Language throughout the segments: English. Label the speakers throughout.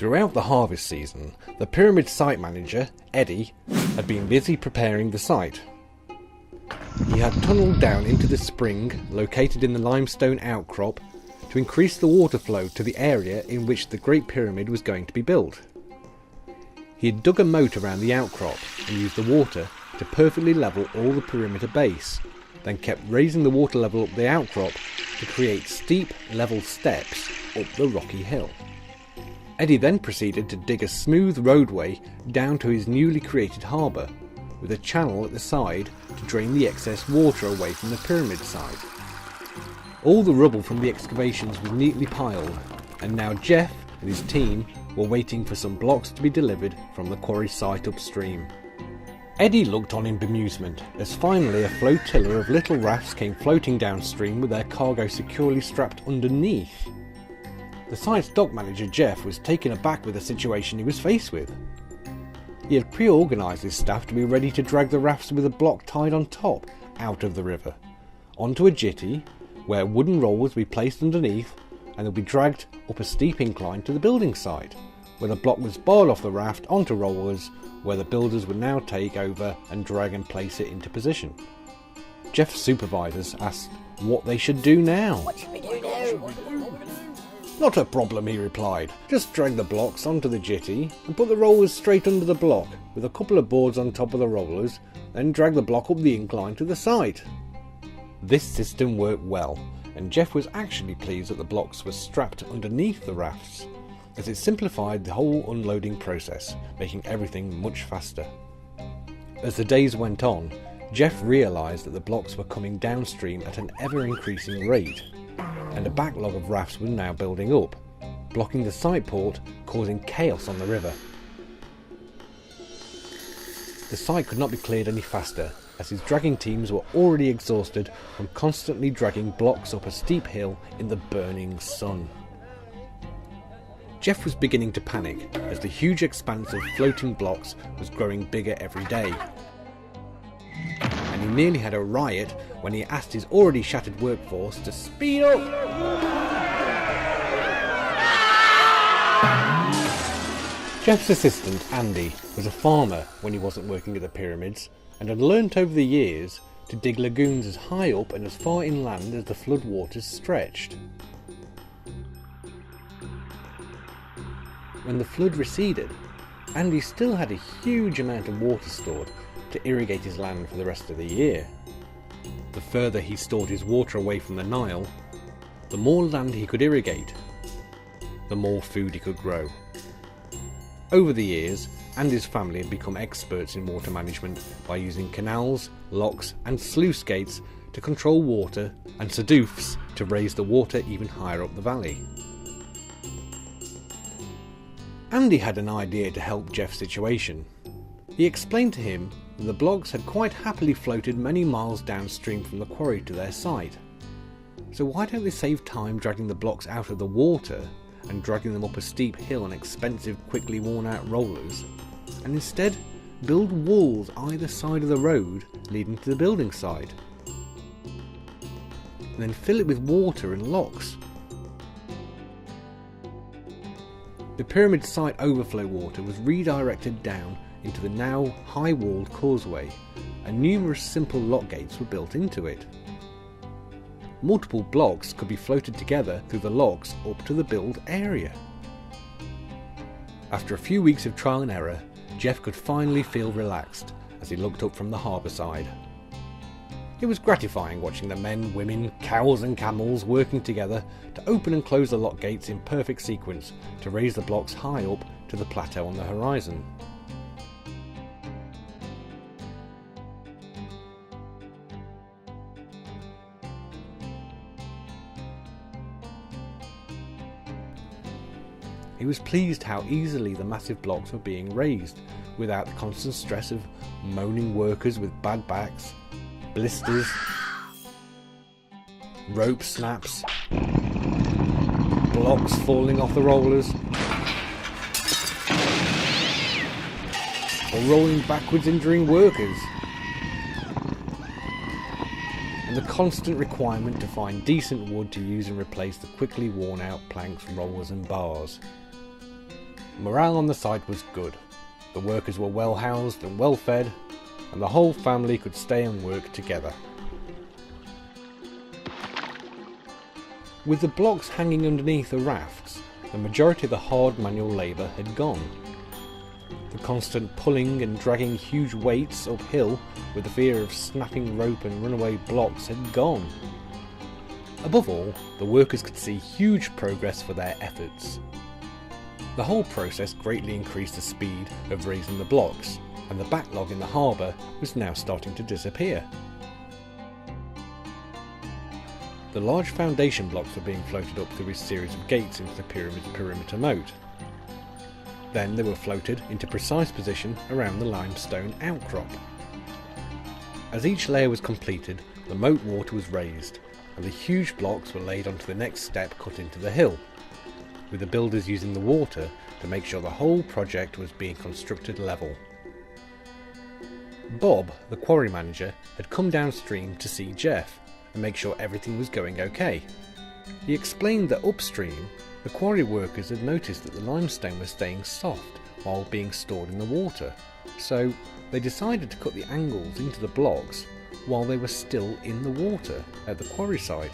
Speaker 1: Throughout the harvest season, the pyramid site manager, Eddie, had been busy preparing the site. He had tunnelled down into the spring located in the limestone outcrop to increase the water flow to the area in which the Great Pyramid was going to be built. He had dug a moat around the outcrop and used the water to perfectly level all the perimeter base, then kept raising the water level up the outcrop to create steep, level steps up the rocky hill. Eddie then proceeded to dig a smooth roadway down to his newly created harbour, with a channel at the side to drain the excess water away from the pyramid side. All the rubble from the excavations was neatly piled, and now Jeff and his team were waiting for some blocks to be delivered from the quarry site upstream. Eddie looked on in bemusement as finally a flotilla of little rafts came floating downstream with their cargo securely strapped underneath. The site's dock manager Jeff was taken aback with the situation he was faced with. He had pre-organised his staff to be ready to drag the rafts with a block tied on top out of the river, onto a jetty where wooden rollers would be placed underneath and they'll be dragged up a steep incline to the building site, where the block was barred off the raft onto rollers, where the builders would now take over and drag and place it into position. Jeff's supervisors asked what they should do now.
Speaker 2: What should we do now?
Speaker 1: Not a problem, he replied. Just drag the blocks onto the jetty and put the rollers straight under the block, with a couple of boards on top of the rollers, then drag the block up the incline to the site. This system worked well, and Jeff was actually pleased that the blocks were strapped underneath the rafts, as it simplified the whole unloading process, making everything much faster. As the days went on, Jeff realised that the blocks were coming downstream at an ever-increasing rate, and a backlog of rafts was now building up, blocking the site port, causing chaos on the river. The site could not be cleared any faster, as his dragging teams were already exhausted from constantly dragging blocks up a steep hill in the burning sun. Jeff was beginning to panic as the huge expanse of floating blocks was growing bigger every day. And he nearly had a riot when he asked his already shattered workforce to speed up. Jeff's assistant, Andy, was a farmer when he wasn't working at the pyramids, and had learnt over the years to dig lagoons as high up and as far inland as the flood waters stretched. When the flood receded, Andy still had a huge amount of water stored to irrigate his land for the rest of the year. The further he stored his water away from the Nile, the more land he could irrigate, the more food he could grow. Over the years, Andy's family had become experts in water management by using canals, locks and sluice gates to control water and sadoufs to raise the water even higher up the valley. Andy had an idea to help Jeff's situation. He explained to him that the blocks had quite happily floated many miles downstream from the quarry to their site. So why don't they save time dragging the blocks out of the water and dragging them up a steep hill on expensive, quickly worn out rollers, and instead build walls either side of the road leading to the building site, and then fill it with water and locks. The pyramid site overflow water was redirected down into the now high-walled causeway, and numerous simple lock gates were built into it. Multiple blocks could be floated together through the locks up to the build area. After a few weeks of trial and error, Jeff could finally feel relaxed as he looked up from the harbour side. It was gratifying watching the men, women, cows and camels working together to open and close the lock gates in perfect sequence to raise the blocks high up to the plateau on the horizon. He was pleased how easily the massive blocks were being raised, without the constant stress of moaning workers with bad backs, blisters, rope snaps, blocks falling off the rollers, or rolling backwards injuring workers, and the constant requirement to find decent wood to use and replace the quickly worn out planks, rollers and bars. Morale on the site was good. The workers were well housed and well fed, and the whole family could stay and work together. With the blocks hanging underneath the rafts, the majority of the hard manual labour had gone. The constant pulling and dragging huge weights uphill with the fear of snapping rope and runaway blocks had gone. Above all, the workers could see huge progress for their efforts. The whole process greatly increased the speed of raising the blocks, and the backlog in the harbour was now starting to disappear. The large foundation blocks were being floated up through a series of gates into the pyramid's perimeter moat. Then they were floated into precise position around the limestone outcrop. As each layer was completed, the moat water was raised, and the huge blocks were laid onto the next step cut into the hill, with the builders using the water to make sure the whole project was being constructed level. Bob, the quarry manager, had come downstream to see Jeff and make sure everything was going okay. He explained that upstream, the quarry workers had noticed that the limestone was staying soft while being stored in the water, so they decided to cut the angles into the blocks while they were still in the water at the quarry site,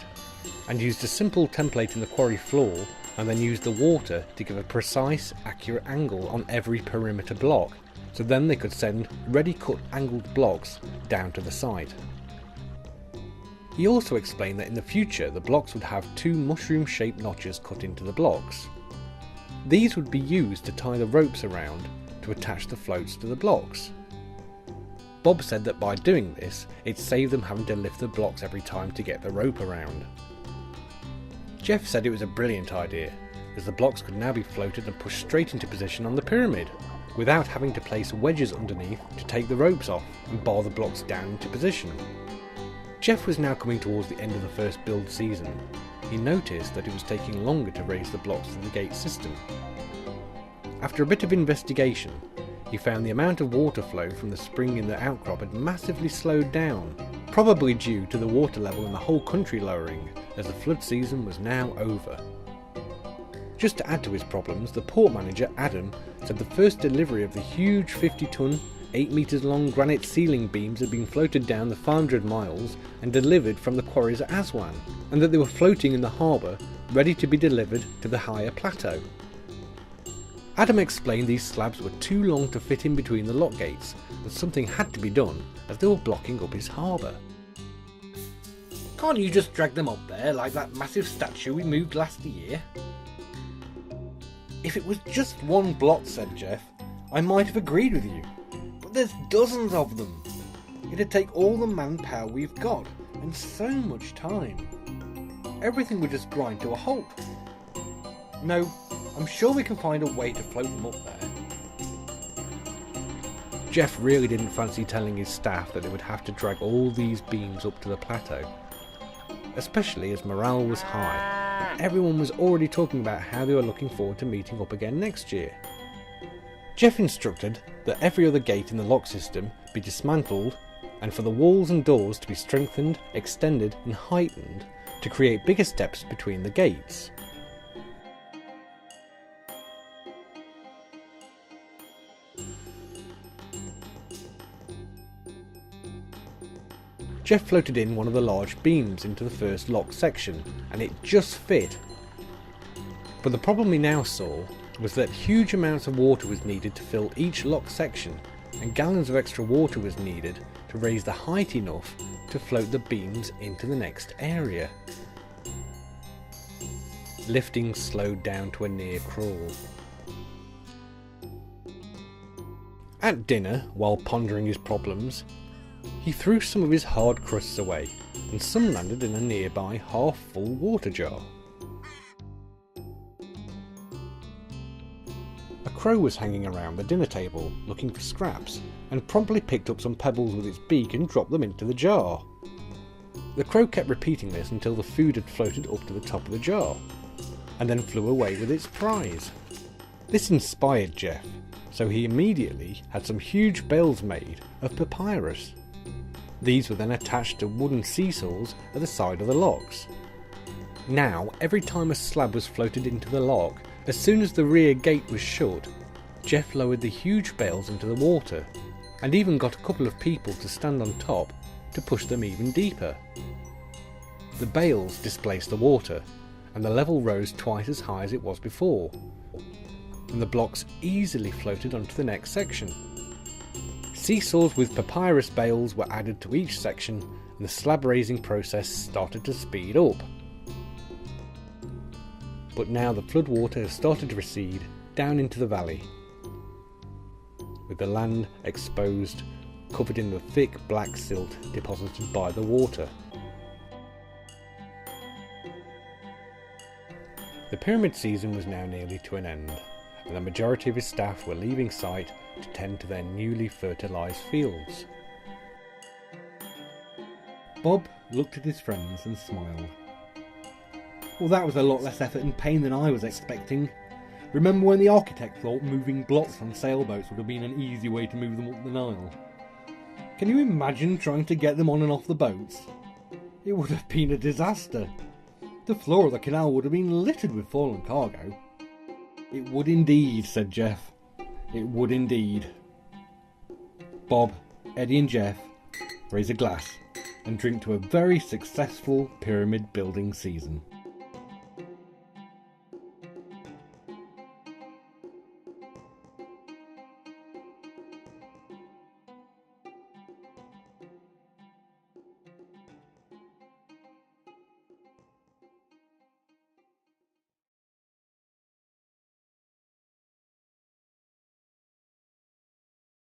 Speaker 1: and used a simple template in the quarry floor, and then used the water to give a precise, accurate angle on every perimeter block, so then they could send ready cut angled blocks down to the site. He also explained that in the future the blocks would have 2 mushroom-shaped notches cut into the blocks. These would be used to tie the ropes around to attach the floats to the blocks. Bob said that by doing this, it saved them having to lift the blocks every time to get the rope around. Jeff said it was a brilliant idea, as the blocks could now be floated and pushed straight into position on the pyramid, without having to place wedges underneath to take the ropes off and bar the blocks down into position. Jeff was now coming towards the end of the first build season. He noticed that it was taking longer to raise the blocks to the gate system. After a bit of investigation, he found the amount of water flow from the spring in the outcrop had massively slowed down, probably due to the water level in the whole country lowering, as the flood season was now over. Just to add to his problems, the port manager, Adam, said the first delivery of the huge 50-ton, 8 metres long granite ceiling beams had been floated down the 500 miles and delivered from the quarries at Aswan, and that they were floating in the harbour, ready to be delivered to the higher plateau. Adam explained these slabs were too long to fit in between the lock gates, and something had to be done as they were blocking up his harbour. "Can't you just drag them up there like that massive statue we moved last year?" "If it was just one block," said Jeff, "I might have agreed with you. But there's dozens of them. It'd take all the manpower we've got, and so much time. Everything would just grind to a halt. No, I'm sure we can find a way to float them up there." Jeff really didn't fancy telling his staff that they would have to drag all these beams up to the plateau, especially as morale was high, and everyone was already talking about how they were looking forward to meeting up again next year. Jeff instructed that every other gate in the lock system be dismantled, and for the walls and doors to be strengthened, extended and heightened to create bigger steps between the gates. Jeff floated in one of the large beams into the first lock section, and it just fit. But the problem he now saw was that huge amounts of water was needed to fill each lock section, and gallons of extra water was needed to raise the height enough to float the beams into the next area. Lifting slowed down to a near crawl. At dinner, while pondering his problems, he threw some of his hard crusts away, and some landed in a nearby half-full water jar. A crow was hanging around the dinner table, looking for scraps, and promptly picked up some pebbles with its beak and dropped them into the jar. The crow kept repeating this until the food had floated up to the top of the jar, and then flew away with its prize. This inspired Jeff, so he immediately had some huge bales made of papyrus. These were then attached to wooden seesaws at the side of the locks. Now, every time a slab was floated into the lock, As soon as the rear gate was shut, Jeff lowered the huge bales into the water, and even got a couple of people to stand on top to push them even deeper. The bales displaced the water, and the level rose twice as high as it was before, and the blocks easily floated onto the next section. Seesaws with papyrus bales were added to each section, and the slab raising process started to speed up. But now the floodwater has started to recede down into the valley, with the land exposed, covered in the thick black silt deposited by the water. The pyramid season was now nearly to an end, and the majority of his staff were leaving site to tend to their newly fertilised fields.
Speaker 2: Bob looked at his friends and smiled. Well, that was a lot less effort and pain than I was expecting. Remember when the architect thought moving blocks on sailboats would have been an easy way to move them up the Nile? Can you imagine trying to get them on and off the boats? It would have been a disaster. The floor of the canal would have been littered with fallen cargo. It would indeed, said Jeff. It would indeed. Bob, Eddie and Jeff raise a glass and drink to a very successful pyramid building season.